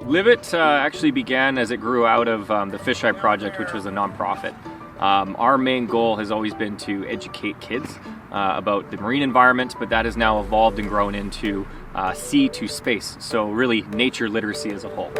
Live It actually began as it grew out of the Fisheye Project, which was a nonprofit. Our main goal has always been to educate kids about the marine environment, but that has now evolved and grown into sea to space, so really nature literacy as a whole.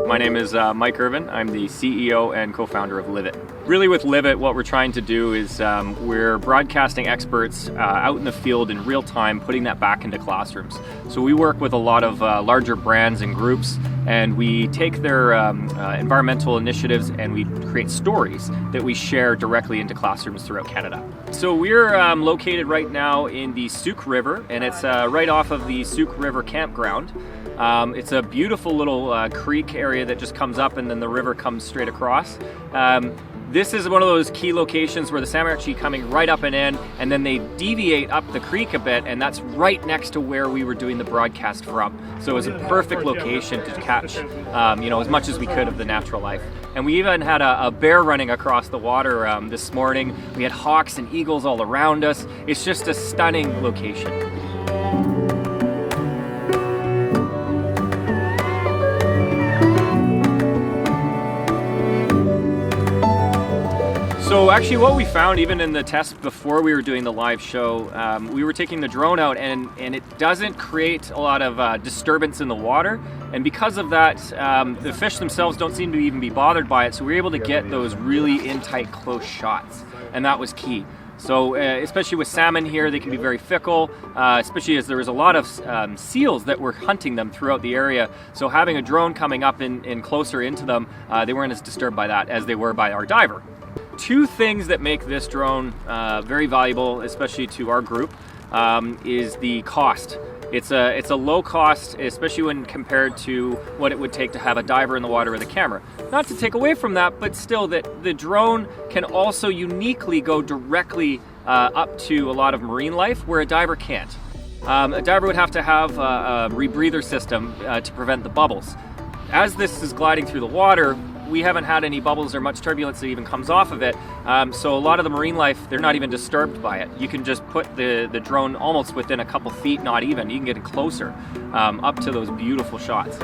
My name is Mike Irvin. I'm the CEO and co-founder of Live It. Really with Live It, what we're trying to do is we're broadcasting experts out in the field in real time, putting that back into classrooms. So we work with a lot of larger brands and groups, and we take their environmental initiatives and we create stories that we share directly into classrooms throughout Canada. So we're located right now in the Souk River, and it's right off of the Souk River campground. It's a beautiful little creek area that just comes up and then the river comes straight across. This is one of those key locations where the salmon are actually coming right up and in, and then they deviate up the creek a bit, and that's right next to where we were doing the broadcast from. So it was a perfect location to catch as much as we could of the natural life. And we even had a bear running across the water this morning. We had hawks and eagles all around us. It's just a stunning location. So actually what we found even in the test before we were doing the live show, we were taking the drone out and it doesn't create a lot of disturbance in the water. And because of that, the fish themselves don't seem to even be bothered by it. So we were able to get those really in tight, close shots. And that was key. So especially with salmon here, they can be very fickle, especially as there was a lot of seals that were hunting them throughout the area. So having a drone coming up in closer into them, they weren't as disturbed by that as they were by our diver. Two things that make this drone very valuable, especially to our group, is the cost. It's a low cost, especially when compared to what it would take to have a diver in the water with a camera. Not to take away from that, but still that the drone can also uniquely go directly up to a lot of marine life where a diver can't. A diver would have to have a rebreather system to prevent the bubbles. As this is gliding through the water, we haven't had any bubbles or much turbulence that even comes off of it. So a lot of the marine life, they're not even disturbed by it. You can just put the drone almost within a couple feet, not even. You can get it closer up to those beautiful shots.